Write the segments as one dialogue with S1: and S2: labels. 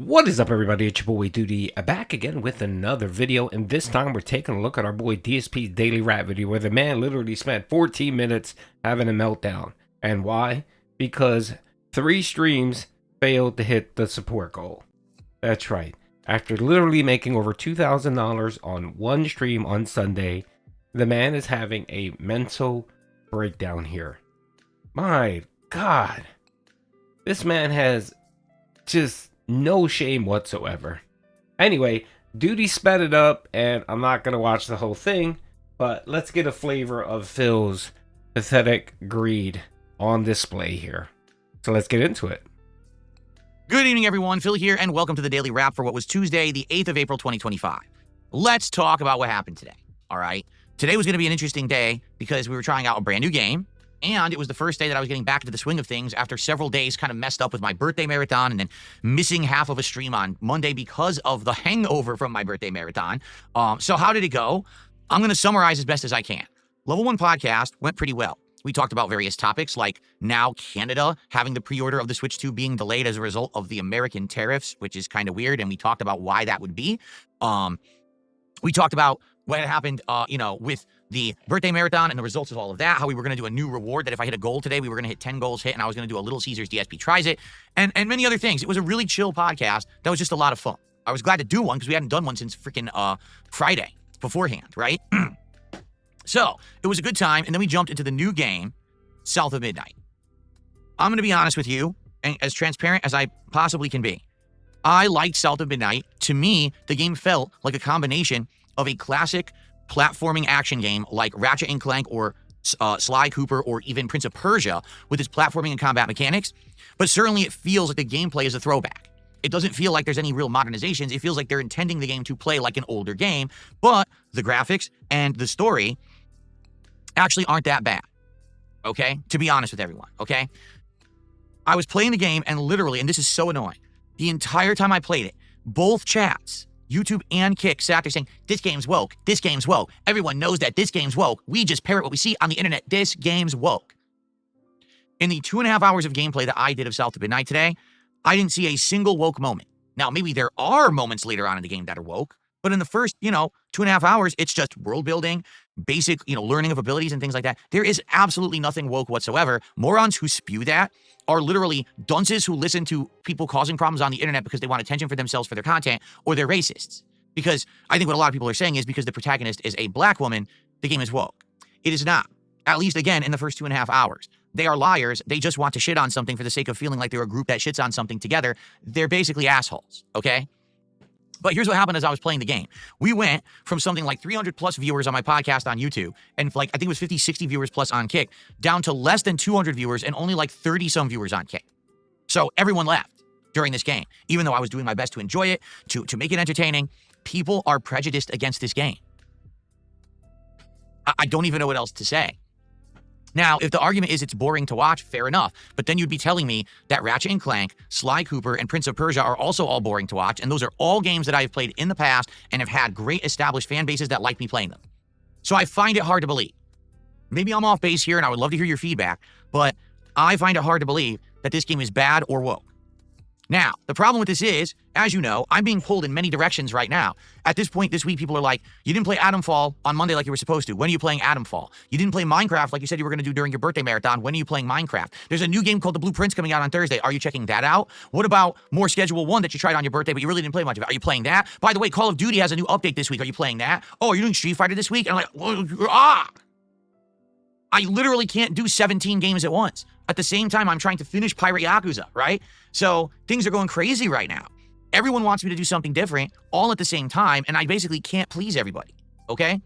S1: What is up, everybody? It's your boy Doody back again with another video, and this time we're taking a look at our boy DSP's daily rap video where the man literally spent 14 minutes having a meltdown. And why? Because 3 streams failed to hit the support goal. That's right. After literally making over $2,000 on one stream on Sunday, the man is having a mental breakdown here. My God. This man has just no shame whatsoever. Anyway, Doody sped it up, and I'm not going to watch the whole thing, but let's get a flavor of Phil's pathetic greed on display here. So let's get into it.
S2: Good evening, everyone. Phil here, and welcome to the Daily Wrap for what was Tuesday, the 8th of April, 2025. Let's talk about what happened today, all right? Today was going to be an interesting day because we were trying out a brand new game, and it was the first day that I was getting back into the swing of things after several days kind of messed up with my birthday marathon and then missing half of a stream on Monday because of the hangover from my birthday marathon. So how did it go? I'm going to summarize as best as I can. Level 1 podcast went pretty well. We talked about various topics like now Canada having the pre-order of the Switch 2 being delayed as a result of the American tariffs, which is kind of weird, and we talked about why that would be. We talked about what had happened, with the birthday marathon and the results of all of that, how we were going to do a new reward that if I hit a goal today, we were going to hit 10 goals hit, and I was going to do a Little Caesars DSP Tries It, and many other things. It was a really chill podcast that was just a lot of fun. I was glad to do one because we hadn't done one since freaking Friday beforehand, right? So it was a good time, and then we jumped into the new game, South of Midnight. I'm going to be honest with you, and as transparent as I possibly can be. I liked South of Midnight. To me, the game felt like a combination of a classic platforming action game like Ratchet & Clank or Sly Cooper or even Prince of Persia with its platforming and combat mechanics, but certainly it feels like the gameplay is a throwback. It doesn't feel like there's any real modernizations. It feels like they're intending the game to play like an older game, but the graphics and the story actually aren't that bad, okay? To be honest with everyone, okay? I was playing the game and literally, and this is so annoying, the entire time I played it, both chats, YouTube and Kick, sat there saying, this game's woke, this game's woke. Everyone knows that this game's woke. We just parrot what we see on the internet. This game's woke. In the 2.5 hours of gameplay that I did of South of Midnight today, I didn't see a single woke moment. Now, maybe there are moments later on in the game that are woke, but in the first, 2.5 hours, it's just world building, basic, learning of abilities and things like that. There is absolutely nothing woke whatsoever. Morons who spew that are literally dunces who listen to people causing problems on the internet because they want attention for themselves for their content, or they're racists. Because I think what a lot of people are saying is because the protagonist is a black woman, the game is woke. It is not. At least, again, in the first 2.5 hours. They are liars. They just want to shit on something for the sake of feeling like they're a group that shits on something together. They're basically assholes, okay? But here's what happened as I was playing the game. We went from something like 300 plus viewers on my podcast on YouTube, and I think it was 50, 60 viewers plus on Kick, down to less than 200 viewers and only like 30 some viewers on Kick. So everyone left during this game. Even though I was doing my best to enjoy it, to make it entertaining, people are prejudiced against this game. I don't even know what else to say. Now, if the argument is it's boring to watch, fair enough. But then you'd be telling me that Ratchet & Clank, Sly Cooper, and Prince of Persia are also all boring to watch, and those are all games that I've played in the past and have had great established fan bases that like me playing them. So I find it hard to believe. Maybe I'm off base here, and I would love to hear your feedback, but I find it hard to believe that this game is bad or woke. Now, the problem with this is, as you know, I'm being pulled in many directions right now. At this point this week, people are like, you didn't play Atomfall on Monday like you were supposed to. When are you playing Atomfall? You didn't play Minecraft like you said you were going to do during your birthday marathon. When are you playing Minecraft? There's a new game called The Blueprints coming out on Thursday. Are you checking that out? What about more Schedule 1 that you tried on your birthday, but you really didn't play much of it? Are you playing that? By the way, Call of Duty has a new update this week. Are you playing that? Oh, are you doing Street Fighter this week? And I'm like, I literally can't do 17 games at once. At the same time, I'm trying to finish Pirate Yakuzza, right? So things are going crazy right now. Everyone wants me to do something different all at the same time, and I basically can't please everybody, okay?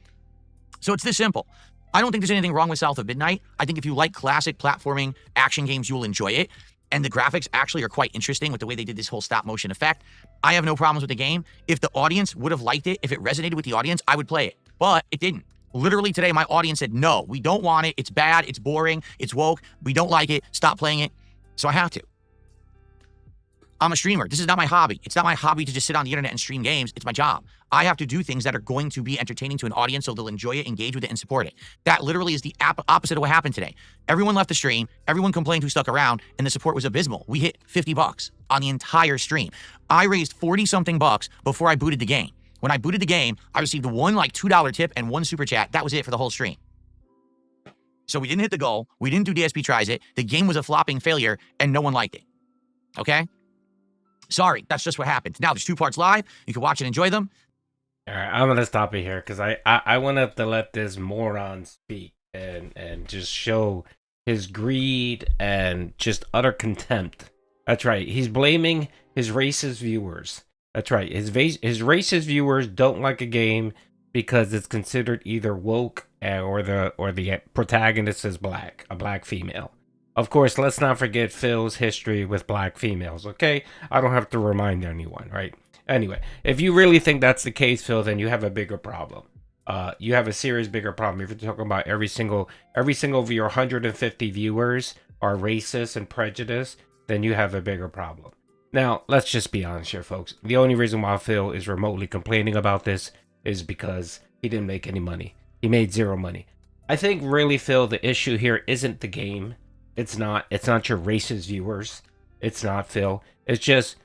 S2: So it's this simple. I don't think there's anything wrong with South of Midnight. I think if you like classic platforming action games, you will enjoy it. And the graphics actually are quite interesting with the way they did this whole stop motion effect. I have no problems with the game. If the audience would have liked it, if it resonated with the audience, I would play it. But it didn't. Literally today, my audience said, no, we don't want it. It's bad. It's boring. It's woke. We don't like it. Stop playing it. So I have to. I'm a streamer. This is not my hobby. It's not my hobby to just sit on the internet and stream games. It's my job. I have to do things that are going to be entertaining to an audience so they'll enjoy it, engage with it, and support it. That literally is the opposite of what happened today. Everyone left the stream. Everyone complained who stuck around, and the support was abysmal. We hit 50 bucks on the entire stream. I raised 40-something bucks before I booted the game. When I booted the game, I received one like $2 tip and one super chat. That was it for the whole stream. So we didn't hit the goal. We didn't do DSP tries it. The game was a flopping failure, and no one liked it. Okay? Sorry, that's just what happened. Now there's 2 parts live. You can watch and enjoy them.
S1: All right, I'm gonna stop it here because I want to let this moron speak and just show his greed and just utter contempt. That's right. He's blaming his racist viewers. That's right. His racist viewers don't like a game because it's considered either woke or the protagonist is black, a black female. Of course, let's not forget Phil's history with black females, okay? I don't have to remind anyone, right? Anyway, if you really think that's the case, Phil, then you have a bigger problem. You have a serious bigger problem. If you're talking about every single of your 150 viewers are racist and prejudiced, then you have a bigger problem. Now, let's just be honest here, folks. The only reason why Phil is remotely complaining about this is because he didn't make any money. He made 0 money. I think really, Phil, the issue here isn't the game. It's not your racist viewers. It's not, Phil. It's just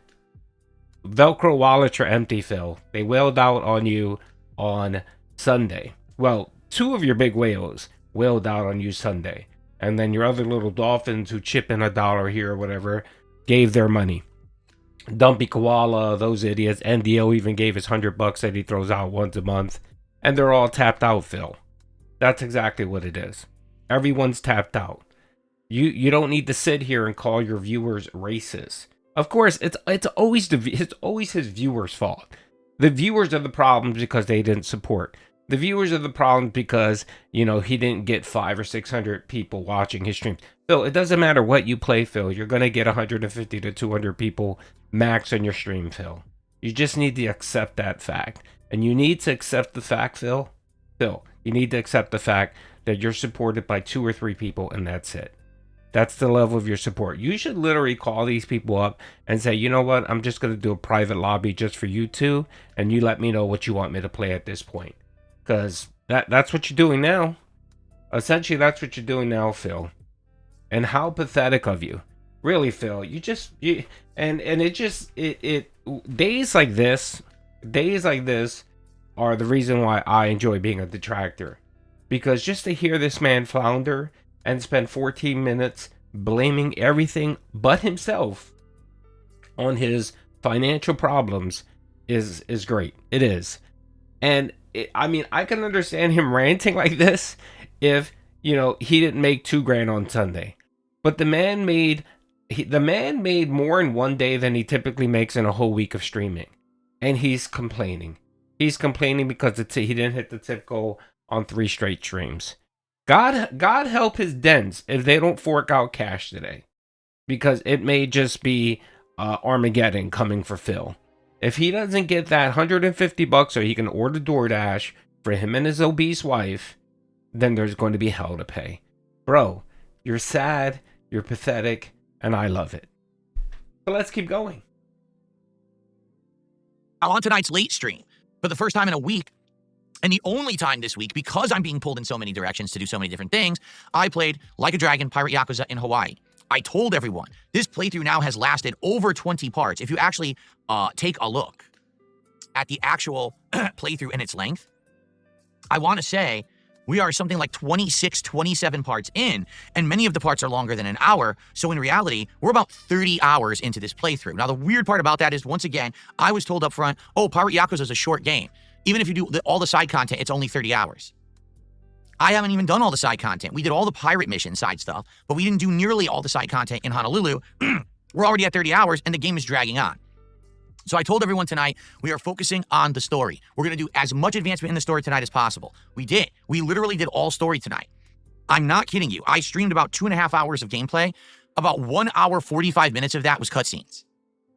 S1: Velcro wallets are empty, Phil. They wailed out on you on Sunday. Well, 2 of your big whales wailed out on you Sunday. And then your other little dolphins who chip in $1 here or whatever gave their money. Dumpy Koala, those idiots. NDO even gave his $100 that he throws out once a month. And they're all tapped out, Phil. That's exactly what it is. Everyone's tapped out. You don't need to sit here and call your viewers racist. Of course, it's always his viewers' fault. The viewers are the problems because they didn't support. The viewers are the problems because, he didn't get 500 or 600 people watching his stream. Phil, it doesn't matter what you play, Phil. You're going to get 150 to 200 people max on your stream, Phil. You just need to accept that fact. And you need to accept the fact, Phil, you need to accept the fact that you're supported by 2 or 3 people and that's it. That's the level of your support. You should literally call these people up and say, you know what, I'm just going to do a private lobby just for you 2, and you let me know what you want me to play at this point. Because that's what you're doing now. Essentially, that's what you're doing now, Phil. And how pathetic of you. Really, Phil. Days like this are the reason why I enjoy being a detractor. Because just to hear this man flounder and spend 14 minutes blaming everything but himself on his financial problems is great. It is. And I can understand him ranting like this if, he didn't make $2,000 on Sunday. But the man made more in one day than he typically makes in a whole week of streaming. And he's complaining. He's complaining because he didn't hit the tip goal on 3 straight streams. God help his dens if they don't fork out cash today. Because it may just be Armageddon coming for Phil. If he doesn't get that $150 so he can order DoorDash for him and his obese wife, then there's going to be hell to pay. Bro, you're sad, you're pathetic, and I love it. But let's keep going.
S2: On tonight's late stream, for the first time in a week, and the only time this week, because I'm being pulled in so many directions to do so many different things, I played Like a Dragon Pirate Yakuzza in Hawaii. I told everyone, this playthrough now has lasted over 20 parts. If you actually take a look at the actual playthrough and its length, I want to say we are something like 26, 27 parts in, and many of the parts are longer than an hour. So in reality, we're about 30 hours into this playthrough. Now, the weird part about that is, once again, I was told up front, oh, Pirate Yakuzza is a short game. Even if you do all the side content, it's only 30 hours. I haven't even done all the side content. We did all the pirate mission side stuff, but we didn't do nearly all the side content in Honolulu. We're already at 30 hours, and the game is dragging on. So I told everyone tonight, we are focusing on the story. We're going to do as much advancement in the story tonight as possible. We did. We literally did all story tonight. I'm not kidding you. I streamed about 2.5 hours of gameplay. About 1 hour, 45 minutes of that was cutscenes.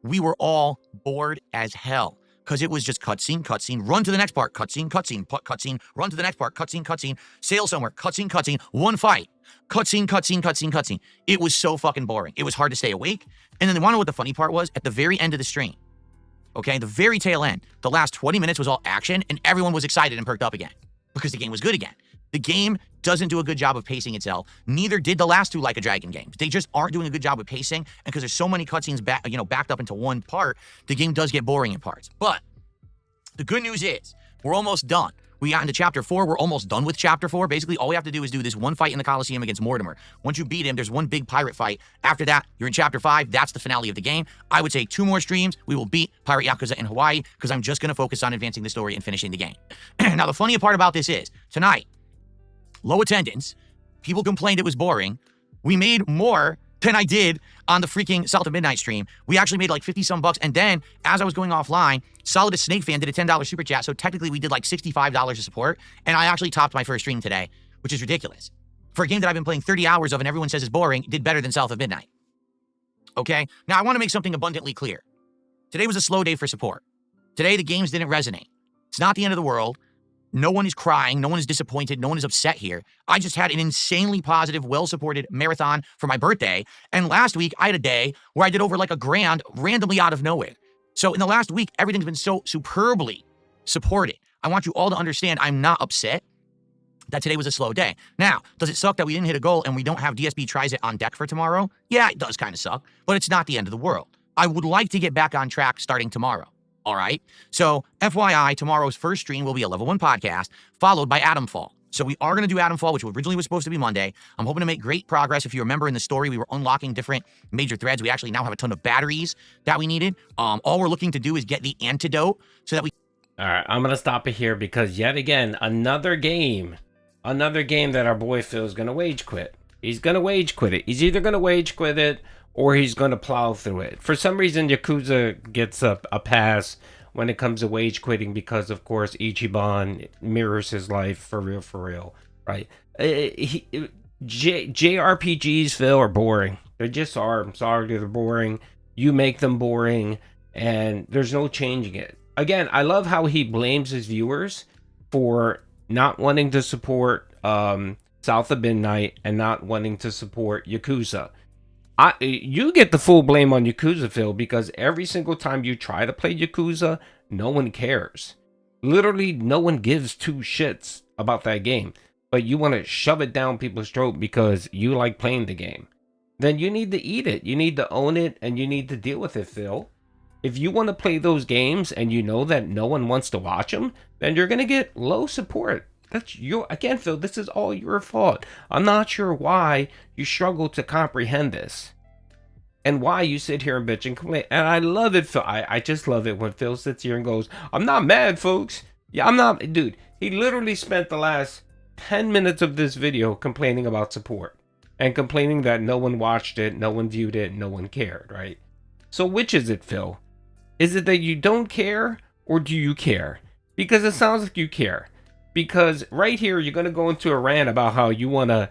S2: We were all bored as hell. because it was just cutscene, run to the next part, cutscene, run to the next part, cutscene, sail somewhere, cutscene, one fight, cutscene. It was so fucking boring. It was hard to stay awake. And then you want to know what the funny part was? At the very end of the stream, okay, the very tail end, the last 20 minutes was all action, and everyone was excited and perked up again because the game was good again. The game doesn't do a good job of pacing itself. Neither did the last two Like a Dragon games. They just aren't doing a good job of pacing, and because there's so many cutscenes backed up into one part, the game does get boring in parts. But the good news is we're almost done. We got into Chapter 4. We're almost done with Chapter 4. Basically, all we have to do is do this one fight in the Coliseum against Mortimer. Once you beat him, there's one big pirate fight. After that, you're in Chapter 5. That's the finale of the game. I would say 2 more streams. We will beat Pirate Yakuza in Hawaii because I'm just going to focus on advancing the story and finishing the game. Now, the funny part about this is, tonight, low attendance. People complained it was boring. We made more than I did on the freaking South of Midnight stream. We actually made like 50 some bucks. And then as I was going offline, Solid Snake Fan did a $10 super chat. So technically we did like $65 of support. And I actually topped my first stream today, which is ridiculous. For a game that I've been playing 30 hours of and everyone says is boring, it did better than South of Midnight. Okay. Now I want to make something abundantly clear. Today was a slow day for support. Today the games didn't resonate. It's not the end of the world. No one is crying. No one is disappointed. No one is upset here. I just had an insanely positive, well-supported marathon for my birthday. And last week, I had a day where I did over like $1,000 randomly out of nowhere. So in the last week, everything's been so superbly supported. I want you all to understand I'm not upset that today was a slow day. Now, does it suck that we didn't hit a goal and we don't have DSP tries it on deck for tomorrow? Yeah, it does kind of suck, but it's not the end of the world. I would like to get back on track starting tomorrow. All right. So FYI, tomorrow's first stream will be a level 1 podcast followed by Atomfall. So we are going to do Atomfall, which originally was supposed to be Monday. I'm hoping to make great progress. If you remember in the story, we were unlocking different major threads. We actually now have a ton of batteries that we needed. All we're looking to do is get the antidote so that we...
S1: All right, I'm going to stop it here because yet again, another game that our boy Phil is going to wage quit. He's going to wage quit it. He's either going to wage quit it or he's going to plow through it. For some reason, Yakuzza gets a pass when it comes to wage quitting because, of course, Ichiban mirrors his life for real, right? JRPGs, Phil, are boring. They just are. I'm sorry, they're boring. You make them boring, and there's no changing it. Again, I love how he blames his viewers for not wanting to support South of Midnight and not wanting to support Yakuzza. You get the full blame on Yakuzza, Phil, because every single time you try to play Yakuzza, no one cares. Literally, no one gives 2 shits about that game. But you want to shove it down people's throat because you like playing the game. Then you need to eat it. You need to own it, and you need to deal with it, Phil. If you want to play those games and you know that no one wants to watch them, then you're going to get low support. That's your, again, Phil, this is all your fault. I'm not sure why you struggle to comprehend this and why you sit here and bitch and complain. And I love it, Phil. I just love it when Phil sits here and goes, I'm not mad, folks. Yeah, I'm not. Dude, he literally spent the last 10 minutes of this video complaining about support and complaining that no one watched it, no one viewed it, no one cared, right? So which is it, Phil? Is it that you don't care or do you care? Because it sounds like you care. Because right here, you're going to go into a rant about how you want to,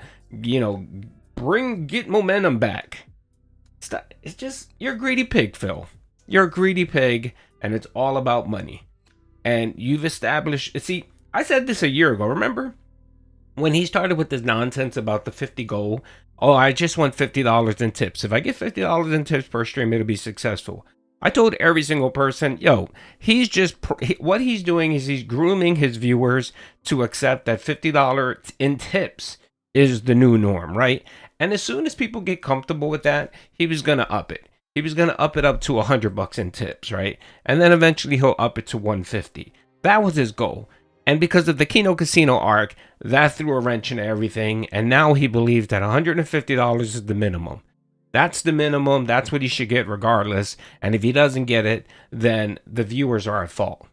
S1: get momentum back. It's just, you're a greedy pig, Phil. You're a greedy pig, and it's all about money. And you've established, see, I said this a year ago, remember? When he started with this nonsense about the 50 goal, oh, I just want $50 in tips. If I get $50 in tips per stream, it'll be successful. I told every single person, yo, he's just, what he's doing is he's grooming his viewers to accept that $50 in tips is the new norm, right? And as soon as people get comfortable with that, he was going to up it. He was going to up it up to $100 in tips, right? And then eventually he'll up it to $150. That was his goal. And because of the Kino Casino arc, that threw a wrench into everything. And now he believes that $150 is the minimum. That's the minimum. That's what he should get regardless. And if he doesn't get it, then the viewers are at fault.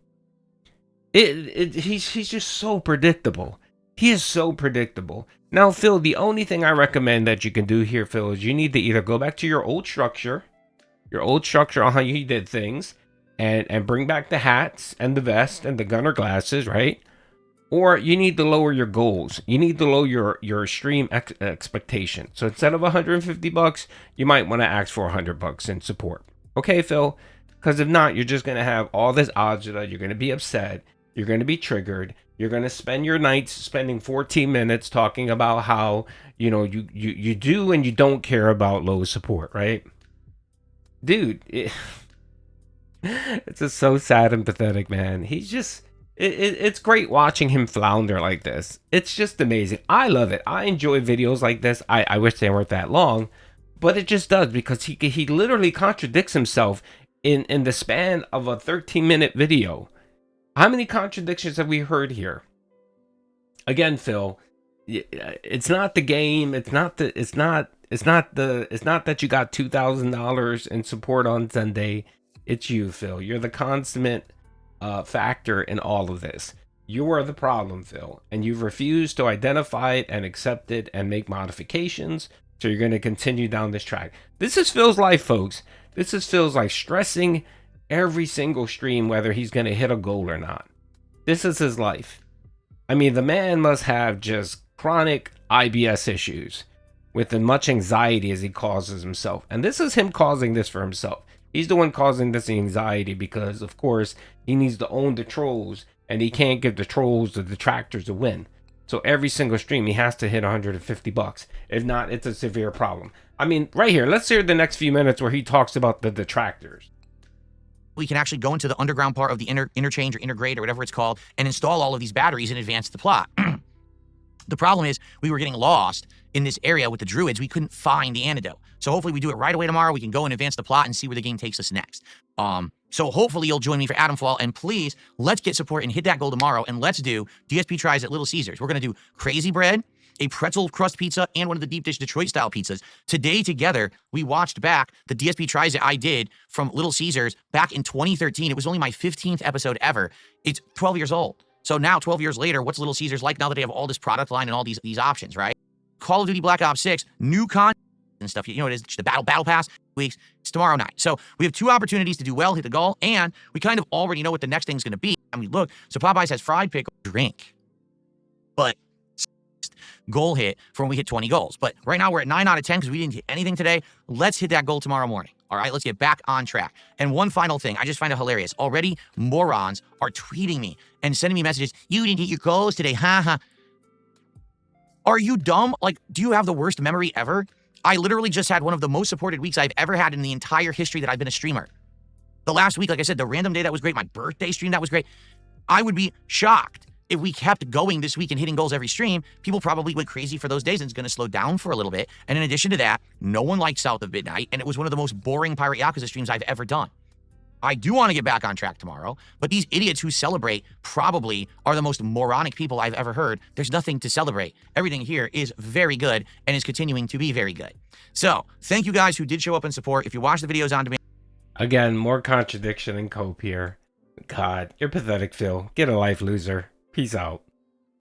S1: He's just so predictable. He is so predictable. Now, Phil, the only thing I recommend that you can do here, Phil, is you need to either go back to your old structure on how you did things, and bring back the hats and the vest and the gunner glasses, right? Or you need to lower your goals. You need to lower your stream expectation. So instead of $150, you might want to ask for $100 in support. Okay, Phil. Because if not, you're just going to have all this agita. You're going to be upset. You're going to be triggered. You're going to spend your nights spending 14 minutes talking about how, you know, you do and you don't care about low support, right? Dude, it's just so sad and pathetic, man. He's just, it's great watching him flounder like this. It's just amazing. I love it. I enjoy videos like this. I wish they weren't that long, but it just does, because he literally contradicts himself in the span of a 13-minute video. How many contradictions have we heard here? Again, Phil, it's not the game. It's not that you got $2,000 in support on Sunday. It's you, Phil. You're the consummate factor in all of this. You are the problem, Phil, and you've refused to identify it and accept it and make modifications. So you're going to continue down this track. This is Phil's life, folks. This is Phil's life, stressing every single stream whether he's going to hit a goal or not. This is his life. I mean, the man must have just chronic IBS issues with as much anxiety as he causes himself. And this is him causing this for himself. He's the one causing this anxiety because, of course, he needs to own the trolls, and he can't give the trolls the detractors a win. So every single stream, he has to hit $150. If not, it's a severe problem. I mean, right here, let's hear the next few minutes where he talks about the detractors.
S2: We can actually go into the underground part of the interchange or intergrade or whatever it's called and install all of these batteries and advance the plot. The problem is we were getting lost in this area with the druids. We couldn't find the antidote. So hopefully we do it right away tomorrow. We can go and advance the plot and see where the game takes us next. So hopefully you'll join me for Atomfall, and please, let's get support and hit that goal tomorrow, and let's do DSP tries at Little Caesars. We're going to do crazy bread, a pretzel crust pizza, and one of the deep dish Detroit style pizzas. Today together, we watched back the DSP tries that I did from Little Caesars back in 2013. It was only my 15th episode ever. It's 12 years old. So now, 12 years later, what's Little Caesars like now that they have all this product line and all these options, right? Call of Duty Black Ops 6, new content and stuff. You know, it is the battle pass weeks. It's tomorrow night. So we have 2 opportunities to do well, hit the goal, and we kind of already know what the next thing's going to be. And we look, so Popeyes has fried pickle drink, but goal hit for when we hit 20 goals. But right now we're at 9 out of 10 because we didn't hit anything today. Let's hit that goal tomorrow morning. All right, let's get back on track. And one final thing, I just find it hilarious. Already morons are tweeting me and sending me messages. You didn't hit your goals today, haha. Are you dumb? Like, do you have the worst memory ever? I literally just had one of the most supported weeks I've ever had in the entire history that I've been a streamer. The last week, like I said, the random day, that was great. My birthday stream, that was great. I would be shocked if we kept going this week and hitting goals every stream. People probably went crazy for those days, and it's going to slow down for a little bit. And in addition to that, no one liked South of Midnight, and it was one of the most boring Pirate Yakuza streams I've ever done. I do want to get back on track tomorrow, but these idiots who celebrate probably are the most moronic people I've ever heard. There's nothing to celebrate. Everything here is very good and is continuing to be very good. So thank you guys who did show up and support. If you watch the videos on demand.
S1: Again, more contradiction and cope here. God, you're pathetic, Phil. Get a life, loser. Peace out.